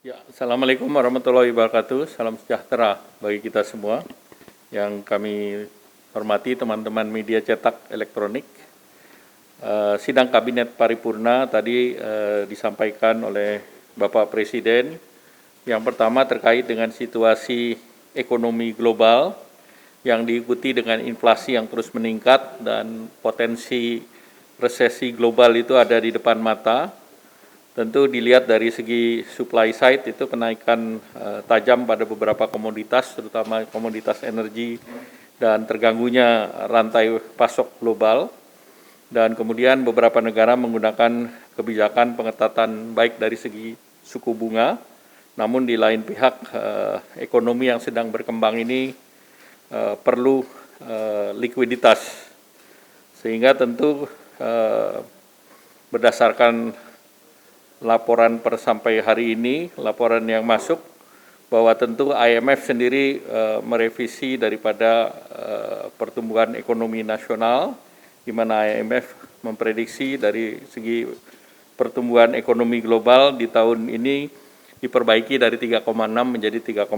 Ya, Assalamualaikum warahmatullahi wabarakatuh. Salam sejahtera bagi kita semua. Yang kami hormati teman-teman media cetak elektronik. Sidang Kabinet Paripurna tadi disampaikan oleh Bapak Presiden. Yang pertama terkait dengan situasi ekonomi global yang diikuti dengan inflasi yang terus meningkat dan potensi resesi global itu ada di depan mata. Tentu dilihat dari segi supply side itu kenaikan tajam pada beberapa komoditas, terutama komoditas energi dan terganggunya rantai pasok global. Dan kemudian beberapa negara menggunakan kebijakan pengetatan baik dari segi suku bunga, namun di lain pihak ekonomi yang sedang berkembang ini perlu likuiditas. Sehingga tentu berdasarkan laporan per sampai hari ini, laporan yang masuk bahwa tentu IMF sendiri merevisi daripada pertumbuhan ekonomi nasional, di mana IMF memprediksi dari segi pertumbuhan ekonomi global di tahun ini diperbaiki dari 3,6 menjadi 3,2%.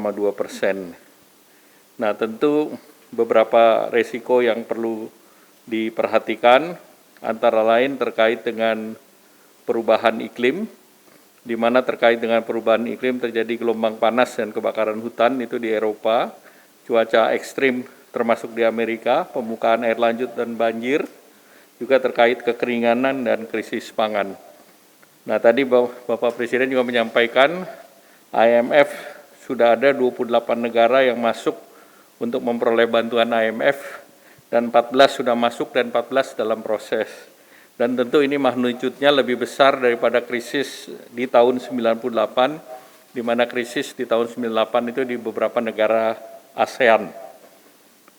Nah, tentu beberapa resiko yang perlu diperhatikan, antara lain terkait dengan perubahan iklim, di mana terkait dengan perubahan iklim terjadi gelombang panas dan kebakaran hutan itu di Eropa, cuaca ekstrim termasuk di Amerika, permukaan air lanjut dan banjir, juga terkait kekeringanan dan krisis pangan. Nah, tadi Bapak Presiden juga menyampaikan IMF sudah ada 28 negara yang masuk untuk memperoleh bantuan IMF, dan 14 sudah masuk dan 14 dalam proses. Dan tentu ini magnitudenya lebih besar daripada krisis di tahun 98, di mana krisis di tahun 98 itu di beberapa negara ASEAN.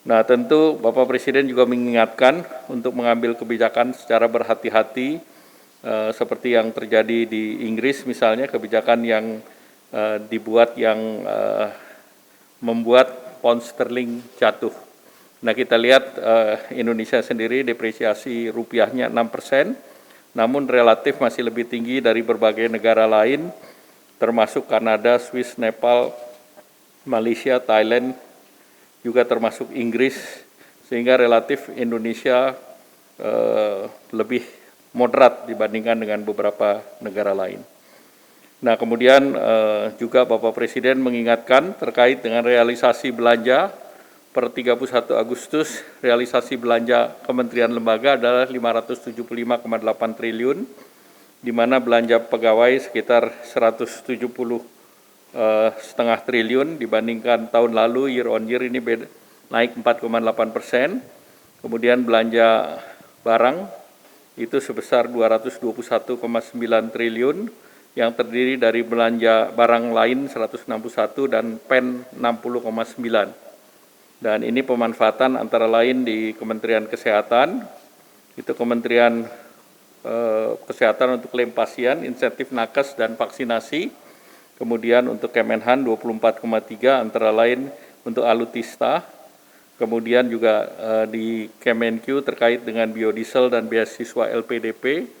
Nah, tentu Bapak Presiden juga mengingatkan untuk mengambil kebijakan secara berhati-hati, seperti yang terjadi di Inggris misalnya, kebijakan yang dibuat yang membuat pound sterling jatuh. Nah, kita lihat Indonesia sendiri depresiasi rupiahnya 6%, namun relatif masih lebih tinggi dari berbagai negara lain, termasuk Kanada, Swiss, Nepal, Malaysia, Thailand, juga termasuk Inggris, sehingga relatif Indonesia lebih moderat dibandingkan dengan beberapa negara lain. Nah, kemudian juga Bapak Presiden mengingatkan terkait dengan realisasi belanja per 31 Agustus, realisasi belanja kementerian lembaga adalah 575,8 triliun, di mana belanja pegawai sekitar 170,5 triliun dibandingkan tahun lalu, year on year ini naik 4,8%. Kemudian belanja barang itu sebesar 221,9 triliun, yang terdiri dari belanja barang lain 161 dan PEN 60,9. Dan ini pemanfaatan antara lain di Kementerian Kesehatan, itu Kementerian Kesehatan untuk klaim pasien, insentif nakes dan vaksinasi. Kemudian untuk Kemenhan 24,3 antara lain untuk alutista. Kemudian juga di Kemenq terkait dengan biodiesel dan beasiswa LPDP,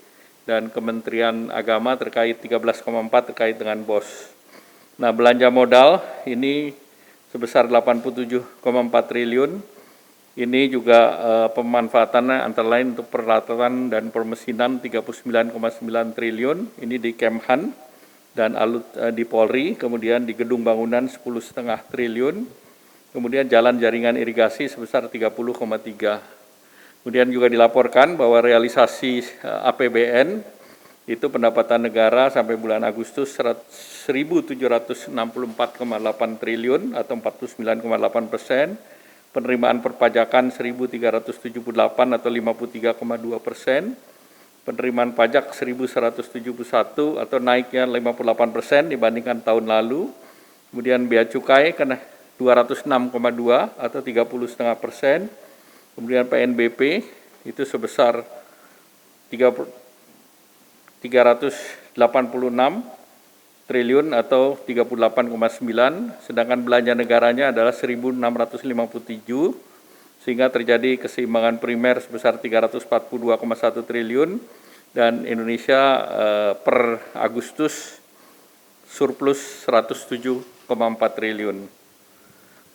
dan Kementerian Agama terkait 13,4 terkait dengan BOS. Nah, belanja modal ini sebesar 87,4 triliun. Ini juga pemanfaatannya antara lain untuk peralatan dan permesinan 39,9 triliun, ini di Kemhan dan di Polri, kemudian di gedung bangunan 10,5 triliun, kemudian jalan jaringan irigasi sebesar 30,3. Kemudian juga dilaporkan bahwa realisasi APBN itu pendapatan negara sampai bulan Agustus 1.764,8 triliun atau 49,8%, penerimaan perpajakan 1.378 atau 53,2%, penerimaan pajak 1.171 atau naiknya 58% dibandingkan tahun lalu, kemudian bea cukai kena 206,2 atau 30,5%, kemudian PNBP itu sebesar 386 triliun atau 38,9, sedangkan belanja negaranya adalah 1.657, sehingga terjadi keseimbangan primer sebesar 342,1 triliun, dan Indonesia per Agustus surplus 107,4 triliun.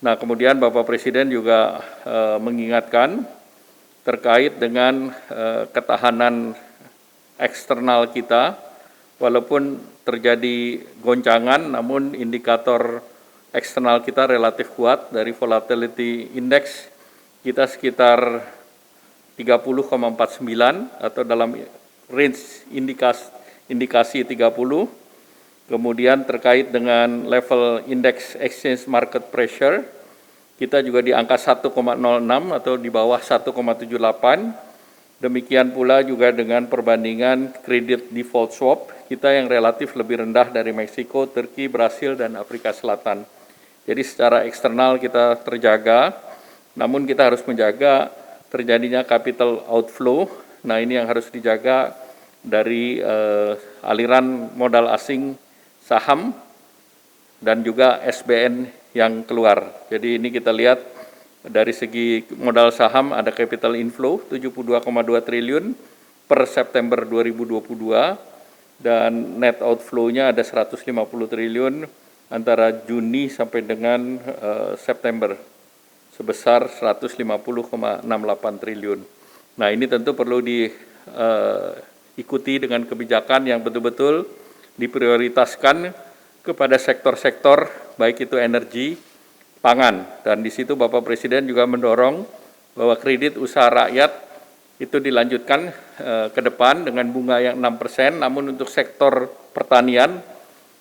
Nah, kemudian Bapak Presiden juga mengingatkan terkait dengan ketahanan eksternal kita, walaupun terjadi goncangan, namun indikator eksternal kita relatif kuat. Dari volatility index kita sekitar 30,49 atau dalam range indikasi 30. Kemudian terkait dengan level indeks exchange market pressure, kita juga di angka 1,06 atau di bawah 1,78. Demikian pula juga dengan perbandingan kredit default swap, kita yang relatif lebih rendah dari Meksiko, Turki, Brasil, dan Afrika Selatan. Jadi secara eksternal kita terjaga, namun kita harus menjaga terjadinya capital outflow. Nah, ini yang harus dijaga dari aliran modal asing saham dan juga SBN yang keluar. Jadi ini kita lihat dari segi modal saham ada capital inflow 72,2 triliun per September 2022 dan net outflow-nya ada 150 triliun antara Juni sampai dengan September sebesar 150,68 triliun. Nah, ini tentu perlu diikuti dengan kebijakan yang betul-betul diprioritaskan kepada sektor-sektor baik itu energi, pangan, dan di situ Bapak Presiden juga mendorong bahwa kredit usaha rakyat itu dilanjutkan ke depan dengan bunga yang 6%, namun untuk sektor pertanian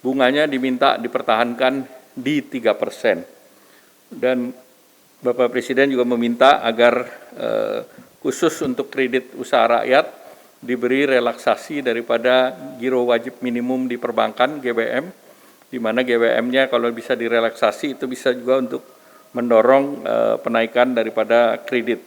bunganya diminta dipertahankan di 3%. Dan Bapak Presiden juga meminta agar khusus untuk kredit usaha rakyat diberi relaksasi daripada giro wajib minimum di perbankan GWM, di mana GWM-nya kalau bisa direlaksasi itu bisa juga untuk mendorong penaikan daripada kredit.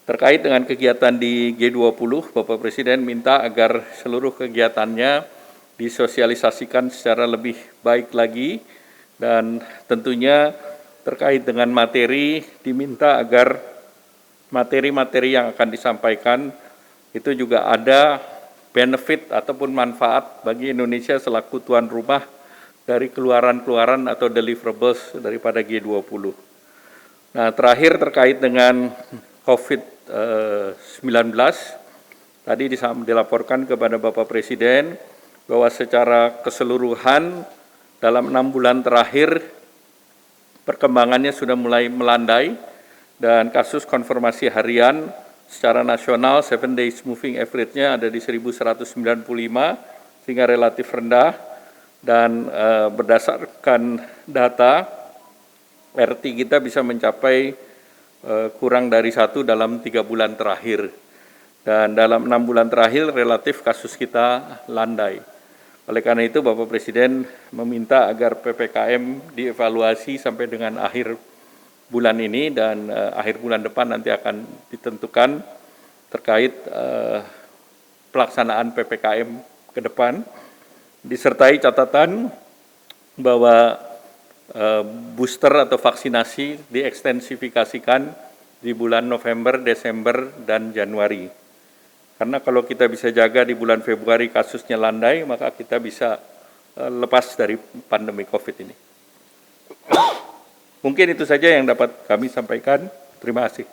Terkait dengan kegiatan di G20, Bapak Presiden minta agar seluruh kegiatannya disosialisasikan secara lebih baik lagi, dan tentunya terkait dengan materi diminta agar materi-materi yang akan disampaikan itu juga ada benefit ataupun manfaat bagi Indonesia selaku tuan rumah dari keluaran-keluaran atau deliverables daripada G20. Nah, terakhir terkait dengan COVID-19, tadi dilaporkan kepada Bapak Presiden bahwa secara keseluruhan dalam 6 bulan terakhir perkembangannya sudah mulai melandai dan kasus konfirmasi harian secara nasional 7 days moving average-nya ada di 1.195 sehingga relatif rendah, dan berdasarkan data RT kita bisa mencapai kurang dari 1 dalam 3 bulan terakhir, dan dalam 6 bulan terakhir relatif kasus kita landai. Oleh karena itu Bapak Presiden meminta agar PPKM dievaluasi sampai dengan akhir bulan ini, dan akhir bulan depan nanti akan ditentukan terkait pelaksanaan PPKM ke depan, disertai catatan bahwa booster atau vaksinasi diekstensifikasikan di bulan November, Desember, dan Januari. Karena kalau kita bisa jaga di bulan Februari kasusnya landai, maka kita bisa lepas dari pandemi COVID ini. Mungkin itu saja yang dapat kami sampaikan. Terima kasih.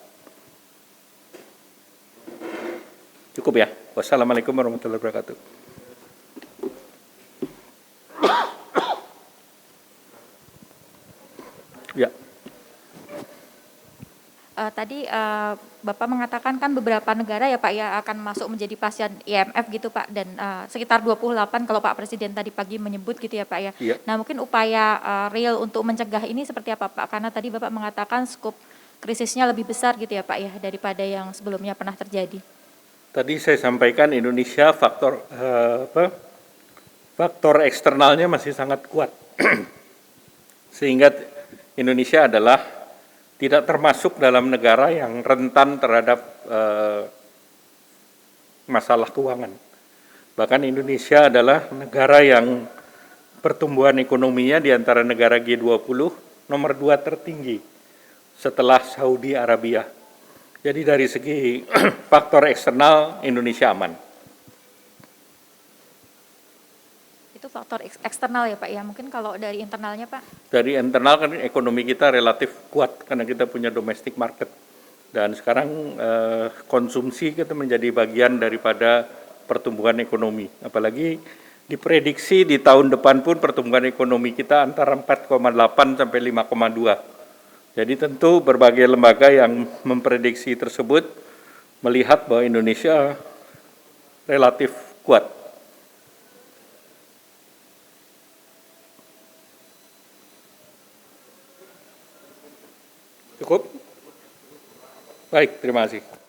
Cukup ya. Wassalamualaikum warahmatullahi wabarakatuh. Ya. Tadi Bapak mengatakan kan beberapa negara ya Pak ya akan masuk menjadi pasien IMF gitu Pak, dan sekitar 28 kalau Pak Presiden tadi pagi menyebut gitu ya Pak ya. Iya. Nah, mungkin upaya real untuk mencegah ini seperti apa Pak? Karena tadi Bapak mengatakan skop krisisnya lebih besar gitu ya Pak ya daripada yang sebelumnya pernah terjadi. Tadi saya sampaikan Indonesia faktor eksternalnya masih sangat kuat. Sehingga Indonesia adalah tidak termasuk dalam negara yang rentan terhadap masalah keuangan. Bahkan Indonesia adalah negara yang pertumbuhan ekonominya di antara negara G20 nomor 2 tertinggi setelah Saudi Arabia. Jadi dari segi faktor eksternal Indonesia aman. Itu faktor eksternal ya Pak ya. Mungkin kalau dari internalnya Pak? Dari internal kan ekonomi kita relatif kuat karena kita punya domestic market. Dan sekarang konsumsi kita menjadi bagian daripada pertumbuhan ekonomi. Apalagi diprediksi di tahun depan pun pertumbuhan ekonomi kita antara 4,8 sampai 5,2. Jadi tentu berbagai lembaga yang memprediksi tersebut melihat bahwa Indonesia relatif kuat. Cukup? Baik, terima kasih.